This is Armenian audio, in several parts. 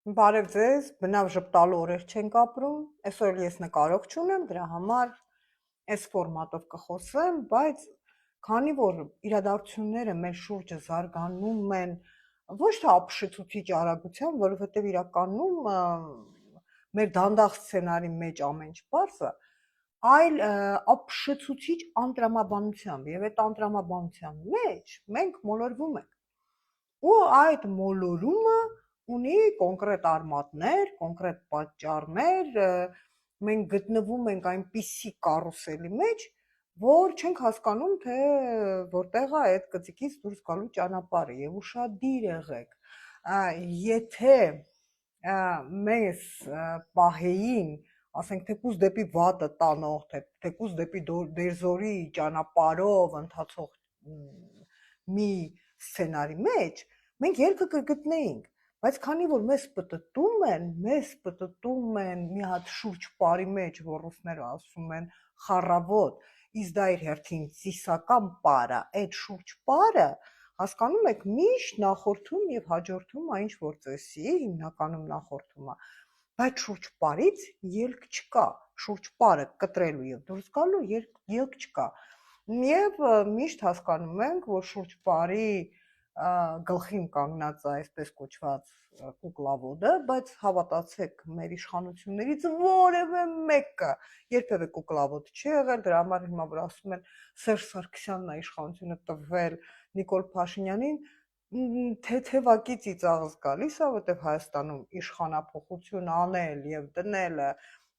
Բարև ձեզ, բնավ ժպտալու օրեր չենք ապրում, այսօր ես նկարող չունեմ, դրա համար այս ֆորմատով կխոսեմ, բայց քանի որ իրադարձությունները մեր շուրջը զարգանում են ոչ թե ապշեցուցիչ արագությամբ, որովհետև իրականում մեր դանդաղ սցենարի մեջ ամեն ինչ պարզ է, այլ ապշեցուցիչ անտրամաբանությամբ, եւ այդ անտրամաբանության մեջ մենք մոլորվում ենք։ Ու այդ մոլորումը ունի կոնկրետ արմատներ, կոնկրետ պատճառներ, մենք գտնվում ենք այնպիսի կարուսելի մեջ, որ չենք հասկանում, թե որտեղ է այդ կծիկից դուրս գալու ճանապարհը, եւ ուշադիր եղեք, եթե մեզ պահեին, ասենք թեկուզ դեպի վատը տանող, թեկուզ դեպի դերձորի ճանապարհով ընթացող մի սցենարի մեջ, մենք ելքը կգտնեինք, բայց քանի որ մեզ պտտում են մի հատ շուրջ պարի մեջ, որ ռուսները ասում են խառավոտ, իսկ դա իր հերթին ծիսական պար է, այդ շուրջ պարը, հասկանում եք, միշտ նախորդում եւ հաջորդում է ինչ որ ծեսի, հիմնականում նախորդում է, բայց շուրջ պարից ելք չկա, շուրջ պարը կտրելու եւ դուրս գալու ելք չկա։ Եվ միշտ հասկանում ենք, որ շուրջ պարի գլխին կանգնած է այսպես կոչված կուկլավոդը, բայց հավատացեք, մեր իշխանություններից որևէ մեկը երբևէ կուկլավոդ չի եղել, դրա համար հիմա որ ասում են Սերժ Սարգսյանն է իշխանությունը տվել Նիկոլ Փաշինյանին, թեթևակի ծիծաղս գալիս է, որտեղ Հայաստանում իշխանափոխություն անել եւ դնելը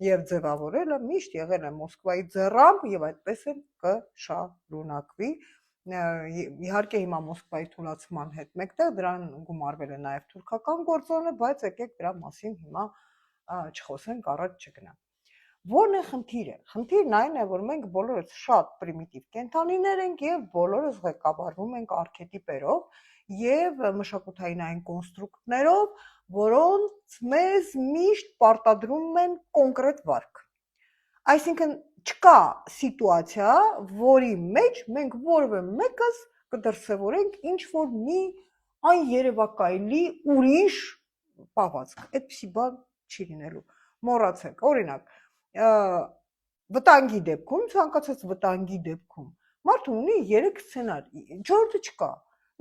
եւ ձևավորելը միշտ եղել է Մոսկվայի ձեռամբ եւ այդպես էլ կշարունակվի։ Իհարկե հիմա Մոսկվայի թուլացման հետ մեկտեղ դրան գումարվել է նաև թուրքական գործոնը, բայց եկեք դրա մասին հիմա չխոսենք, առաջ չգնա։ Որն է խնդիրը։ Խնդիրն այն է, որ մենք բոլորս շատ պրիմիտիվ կենդանիներ ենք եւ բոլորս ղեկավարվում ենք արքետիպերով եւ մշակութային այն կոնստրուկտներով, որոնց մեզ միշտ պարտադրում են կոնկրետ վարք։ Այսինքն չկա սիտուացիա, որի մեջ մենք որևէ մեկս կդրսևորենք ինչ որ մի աներևակայելի ուրիշ պահվածք, այդպիսի բան չի լինելու, մոռացեք, օրինակ, վտանգի դեպքում, ցանկացած վտանգի դեպքում, մարդը ունի 3 սցենար, չորրորդը չկա,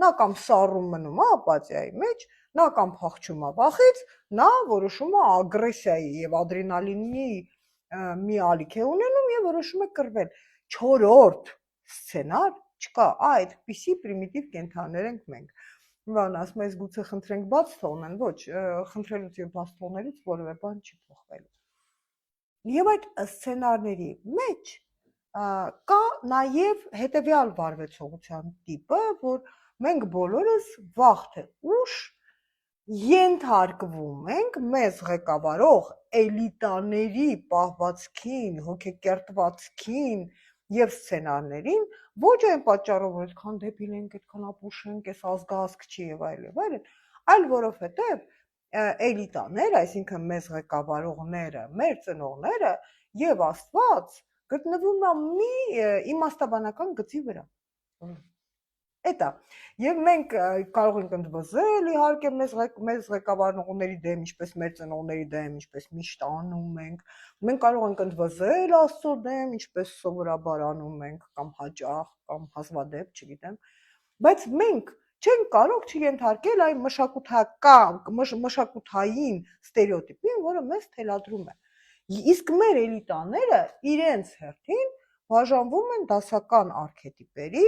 նա կամ սառում մնում է ապաթիայի մեջ, նա կամ փախչում է վախից, նա որոշում է ագրեսիայի եւ ադրենալինի մի ալիք է ունենում եւ որոշում է կռվել։ Չորրորդ սցենար չկա, այդպիսի պրիմիտիվ կենդանիներ ենք մենք։ Բան ասում ես գուցե խնդրենք բաց թողնեն, ոչ, խնդրելուց եւ բաց թողնելուց որևէ բան չի փոխվելու։ Եվ այդ սցենարների մեջ կա նաեւ հետեւյալ վարվեցողության տիպը, որ մենք բոլորս վաղ թե ուշ ենթարկվում ենք մեզ ղեկավարող էլիտաների պահվածքին, հոգեկերտվածքին եւ սցենարներին, ոչ այն պատճառով, որ այդքան դեպիլ ենք, այդքան ապուշ ենք, այս ազգահասք չի եւ այլն, այլ որովհետեւ էլիտաները, այսինքն մեզ ղեկավարողները, մեր ծնողները եւ Աստված գտնվում է մի իմաստաբանական գծի վրա։ Էտա, եւ մենք կարող ենք ընդվզել իհարկե մեզ ղեկավարողների դեմ, ինչպես մեր ծնողների դեմ, ինչպես միշտ անում ենք, մենք կարող ենք ընդվզել Աստծո դեմ, ինչպես սովորաբար անում ենք, կամ հաճախ, կամ հազվադեպ, չգիտեմ, բայց մենք չենք կարող չենթարկել այն մշակութային ստերեոտիպին, որը մեզ թելադրում է։ Իսկ մեր էլիտաները իրենց հերթին բաժանվում են դասական արքետիպերի,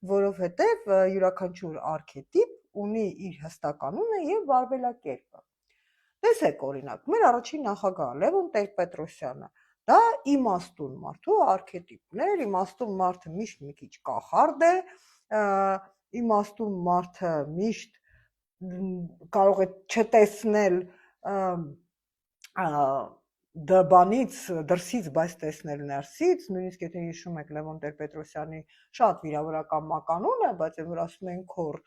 որովհետև յուրաքանչյուր արքետիպ ունի իր հստականունը եւ վարվելակերպը։ Տեսեք օրինակ, մեր առաջին նախագահ Լևոն Տեր-Պետրոսյանը, դա իմաստուն մարդու արքետիպներ, իմաստուն մարդը միշտ մի քիչ կախարդ է, իմաստուն մարդը միշտ կարող է չտեսնել դբանից դրսից, բայց տեսնել ներսից, նույնիսկ եթե հիշում եք Լևոն Տեր-Պետրոսյանի շատ վիրավորական մականունը, բայց որ ասում են քոր,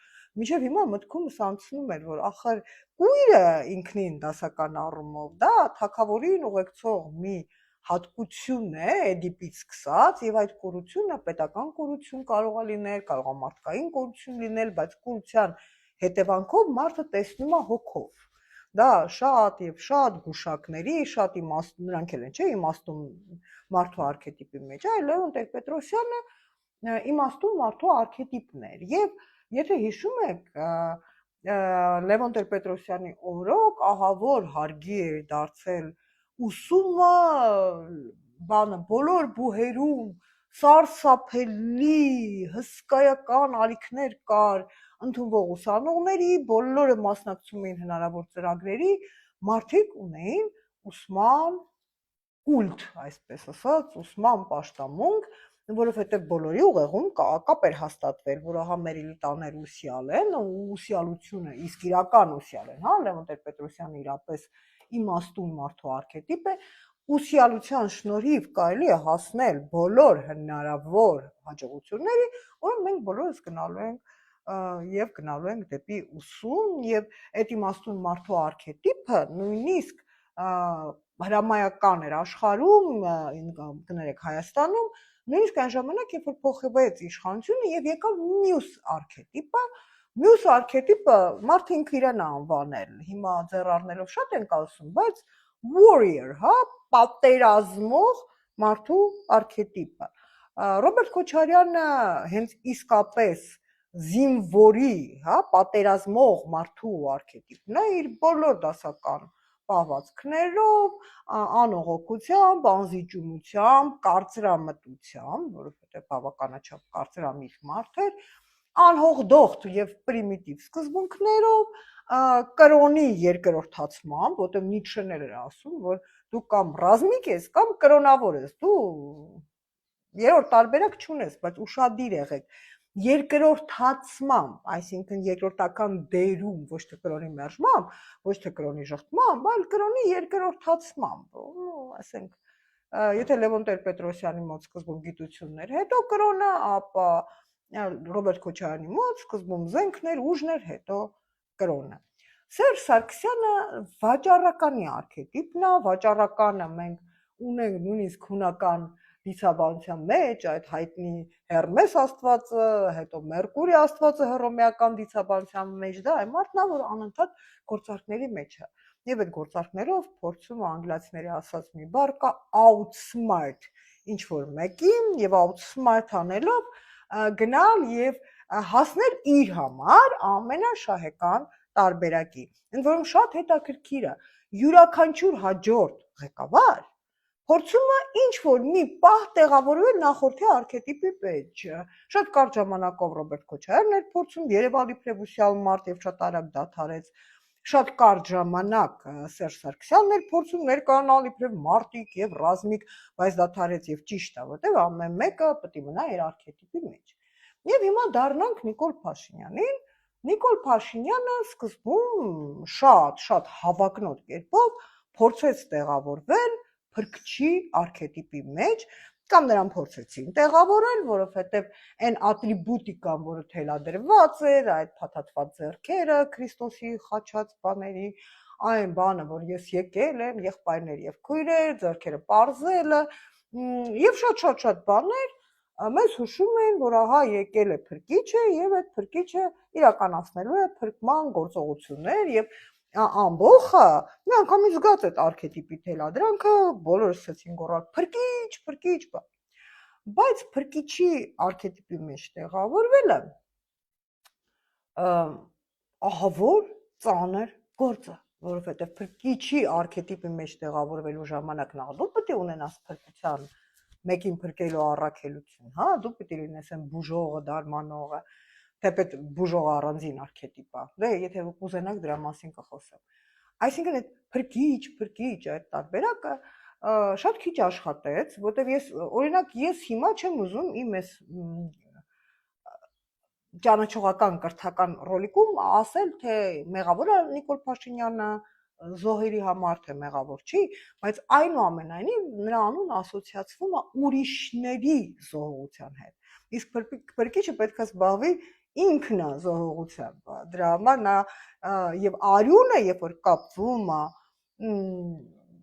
մինչև հիմա մտքումս անցնում էր, որ ախր կույրը ինքնին դասական առումով, դա թագավորին ուղեկցող մի հատկություն է, Էդիպից սկսած, եւ այդ կուրությունը պետական կուրություն կարող է լինել, կարող է մարդկային կուրություն լինել, բայց կուրության հետևանքով մարդը տեսնում է հոգով։ դա շատ եւ շատ գուշակների, շատ նրանք էլ են, չէ, իմաստուն մարդու արքետիպի մեջ, այլ Լևոն Տեր-Պետրոսյանը իմաստուն մարդու արքետիպն էր եւ եթե հիշում եք Լևոն Տեր-Պետրոսյանի օրոք ահավոր հարգի էր դարձել ուսումը բանը բոլոր բուհերում սարսափելի հսկայական ալիքներ կար ընդունվող ուսանողների, բոլորը մասնակցում էին հնարավոր ծրագրերի, մարդիկ ունեին ուսման կուլտ, այսպես ասած, ուսման պաշտամունք, որովհետև բոլորի ուղեղում կապ էր հաստատվել, որ ահա մեր էլիտաները ուսյալ են, ուսյալությունը իսկ իրական ուսյալ են, հա, Լևոն Տեր-Պետրոսյանը իրապես իմաստուն մարդու արքետիպ է, ուսյալության շնորհիվ կարելի է հասնել բոլոր հնարավոր հաջողությունների, որոնք մենք բոլորս գնալու ենք դեպի ուսում եւ այդ իմաստուն մարդու արքետիպը նույնիսկ հրամայական էր աշխարհում, կներեք Հայաստանում, նույնիսկ այն ժամանակ, երբ որ փոխվեց իշխանությունը եւ եկավ մյուս արքետիպը մարդը ինքը իրեն է անվանել, հիմա ձեռ առնելով շատ ենք ասում, բայց warrior, հա, պատերազմող մարդու արքետիպը։ Ռոբերտ Քոչարյանը հենց իսկապես զինվորի, հա, պատերազմող մարդու արքետիպն է իր բոլոր դասական պահվածքներով, անողոքությամբ, անզիջումությամբ, կարծրամտությամբ, որովհետև բավականաչափ կարծրամիտ մարդ էր, անհողդողտ եւ պրիմիտիվ սկզբունքներով, կրոնի երկրորդացմամբ, որտեղ Նիցշեն էր ասում, որ դու կամ ռազմիկ ես, կամ կրոնավոր ես, դու երրորդ տարբերակ չունես, բայց ուշադիր եղեք երկրորդացմամբ, այսինքն երկրորդական դերում, ոչ թե կրոնի մերժմամբ, ոչ թե կրոնի ժխտմամբ, այլ կրոնի երկրորդացմամբ, ասենք, եթե Լևոն Տեր-Պետրոսյանի մոտ սկզբում գիտություններ, հետո կրոնը, ապա Ռոբերտ Քոչարյանի մոտ սկզբում զենքներ, ուժներ, հետո կրոնը։ Սերժ Սարգսյանը վաճառականի արքետիպն է, վաճառականը մենք ունենք նույնիսկ հունական դիցաբանության մեջ, այդ հայտնի Հերմես աստվածը, հետո Մերկուրի աստվածը հռոմեական դիցաբանության մեջ, դա այն մարդն է, որ անընդհատ գործարքների մեջ է։ Եվ այդ գործարքներով փորձում անգլիացիների ասած մի բառ կա outsmart ինչ որ մեկին եւ outsmart անելով գնալ եւ հասնել իր համար ամենաշահեկան տարբերակի։ Ընդ որում շատ հետաքրքիր է, յուրաքանչյուր հաջորդ ղեկավար փորձում է ինչ-որ մի պահ տեղավորվել նախորդի արքետիպի մեջ։ Շատ կարճ ժամանակով Ռոբերտ Քոչարյանն էր փորձում, Երևան իբրև ուսյալ մարդ եւ շատ արագ դադարեց։ Շատ կարճ ժամանակ Սերժ Սարգսյանն էր փորձում ներկայանալ իբրև մարտիկ եւ ռազմիկ, բայց դադարեց եւ ճիշտ է, որտեղ ամեն մեկը պետք է մնա իր արքետիպի մեջ։ Եվ հիմա դառնանք Նիկոլ Փաշինյանին։ Նիկոլ Փաշինյանը սկզբում շատ հավակնոտ կերպով փորձեց տեղավորվել փրկչի արքետիպի մեջ, կամ նրան փորձեցին տեղավորել, որովհետև այն ատրիբուտիկան, որը թելադրված էր, այդ փաթաթված ձեռքերը Քրիստոսի խաչած բաների, այն բանը, որ ես եկել եմ, եղբայրներ եւ քույրեր, ձեռքերը պարզելը, եւ շատ բաներ, մեզ հուշում են, որ ահա եկել է փրկիչը եւ այդ փրկիչը իրականացնելու է փրկման գործողություններ եւ ամբողը մի անգամից զգաց այդ արքետիպի թելադրանքը, բոլորը սկսեցին գոռալ փրկիչ, բայց փրկիչի արքետիպի մեջ տեղավորվելը ահավոր ծանր գործ է, որովհետև փրկիչի արքետիպի մեջ տեղավորվելու ժամանակ նա դու պետք է ունենաս փրկության մեկին փրկելու առաքելություն, հա, դու պետք է լինես այն բուժողը, դարմանողը, թեպետ բուժողը առանձին արքետիպ է, դե եթե կուզենաք դրա մասին կխոսեմ։ Այսինքն այդ փրկիչ այդ տարբերակը շատ քիչ աշխատեց, որտեղ օրինակ ես հիմա չեմ ուզում իմ այս ճանաչողական կրթական ռոլիկում ասել, թե մեղավոր է Նիկոլ Փաշինյանը զոհերի համար, թե մեղավոր չի, բայց այնուամենայնիվ նրա անունը ասոցիացվում է ուրիշների զոհողության հետ։ Իսկ փրկիչը պետք է զբաղվի ինքնա զոհողությամբ։ Դրա համար նա եւ արյունը, երբ որ կապվում է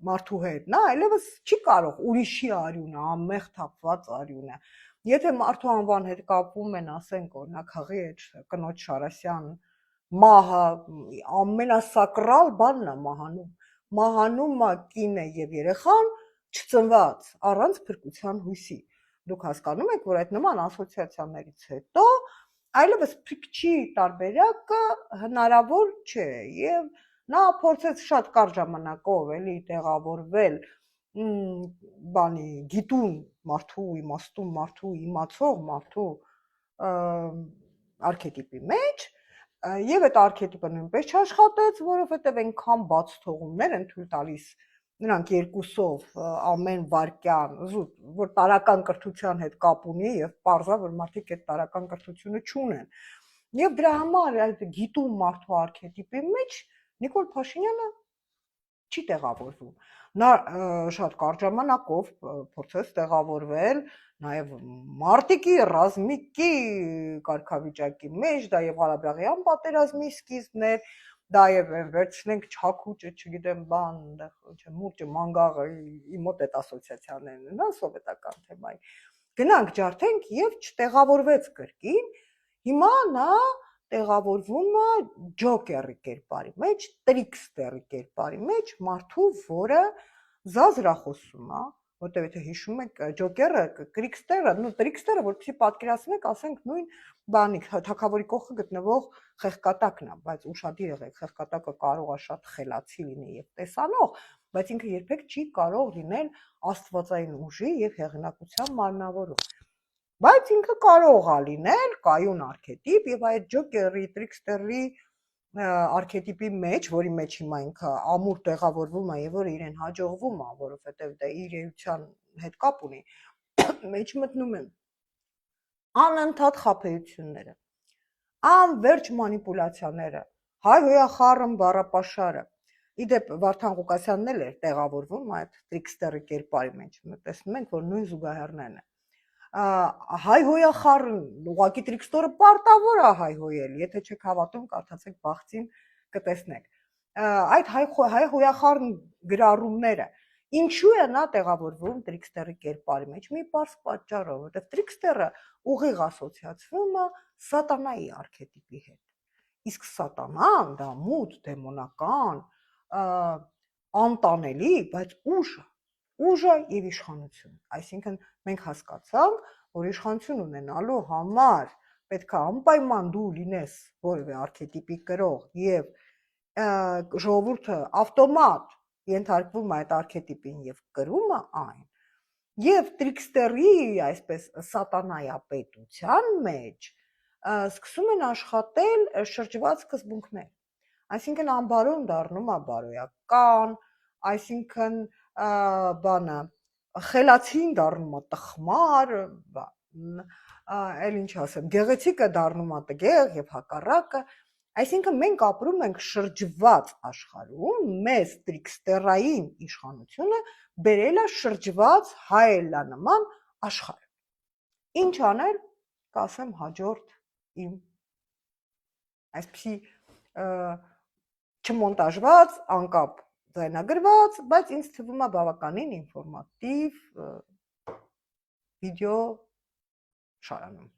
մարդու հետ, նա այլևս չի կարող ուրիշի արյունը, անմեղ թափված արյունը։ Եթե մարդու անվան հետ կապվում են, ասենք օրինակ հղի կնոջ Շարասյան մահը ամենասակրալ բանն է մահանում է կինը եւ երեխան չծնված առանց փրկության հույսի դուք հասկանում եք որ այդ նման ասոցիացիաներից հետո այլևս փրկչի տարբերակը հնարավոր չէ եւ նա փորձեց շատ կարճ ժամանակով էլի տեղավորվել բանի գիտուն մարդու իմաստուն մարդու իմացող մարդու արքետիպի մեջ եւ այդ արքետիպը նույնպես չաշխատեց, որովհետեւ այնքան բաց թողումներ են թույլ տալիս նրանք երկուսով ամեն վարքյան զուտ որ տարական կրթության հետ կապ ունի եւ պարզա որ մարդիկ այդ տարական կրթությունը չունեն եւ դրա համար այդ գիտուն մարդու արքետիպի մեջ Նիկոլ Փաշինյանը չի տեղավորվում նա շատ կարճ ժամանակով փորձեց տեղավորվել նաև մարտիկի ռազմիկի կարգավիճակի մեջ դա եւ Ղարաբաղյան պատերազմի սկիզբն էր դա եւ վերցնենք Չաքուճը չգիտեմ բան չէ մուրճը մանգաղը մոտ այդ ասոցիացիաներն են հա սովետական թեմայի գնանք ջարդենք եւ չտեղավորվեց կրկին հիմա նա տեղավորվում է ջոկերի կերպարի մեջ, տրիքստերի կերպարի մեջ, մարդու, որը զազրախոսում է, որտեղ եթե հիշում եք ջոկերը, տրիքստերը, որպեսզի պատկերացնեք, ասենք նույն բանի թագավորի կողքը գտնվող խեղկատակն է, բայց ուշադիր եղեք, խեղկատակը կարող է շատ խելացի լինի եւ տեսանող, բայց ինքը երբեք չի կարող լինել աստվածային ուժի եւ հեղինակության մարմնավորում բայց ինքը կարող է լինել կայուն արքետիպ եւ այդ ջոկերի, տրիքստերի արքետիպի մեջ, որի մեջ հիմա ինքը ամուր տեղավորվում է եւ որը իրեն հաջողվում է, որովհետեւ դա իր էության հետ կապ ունի, մեջ մտնում են անընդհատ խաբեությունները, անverջ մանիպուլյացիաները, հայ-հոյախառն բառապաշարը Իդեպ Վարդան Ղուկասյանն էլ էր տեղավորվում այդ տրիքստերի կերպարի մեջ, տեսնում ենք, որ նույն զուգահեռներն են հայ-հոյախառն ուղղակի տրիքստորը պարտավոր է հայ-հոյել, եթե չեք հավատում, կարդացեք Բախտին կտեսնեք։ Այդ հայ-հոյախառն գրառումները ինչու է նա տեղավորվում տրիքստերի կերպարի մեջ, մի պարզ պատճառով, որովհետև տրիքստերը ուղիղ ասոցիացվում է սատանայի արքետիպի հետ։ Իսկ սատանան դա մութ, դեմոնական, անտանելի, բայց ուժը եւ իշխանություն, այսինքն մենք հասկացանք, որ իշխանություն ունենալու համար պետք է անպայման դու լինես որևէ արքետիպի կրող եւ ժողովուրդը ավտոմատ ենթարկվում է այդ արքետիպին եւ կրում է այն եւ տրիքստերի այսպես սատանայապետության մեջ սկսում են աշխատել շրջված սկզբունքներ այսինքն անբարոն դառնում է բարոյական այսինքն բանը խելացին դառնում է տխմար, այլ ինչ ասեմ, գեղեցիկը դառնում է տգեղ եւ հակառակը, այսինքն մենք ապրում ենք շրջված աշխարհում, մեզ տրիքստերային իշխանությունը բերել է շրջված հայելանման աշխարհ։ Ինչ անել, կասեմ հաջորդ իմ այսպիսի չմոնտաժված, անկապ ձայնագրված, բայց ինձ թվում է բավականին ինֆորմատիվ վիդեո շարանում։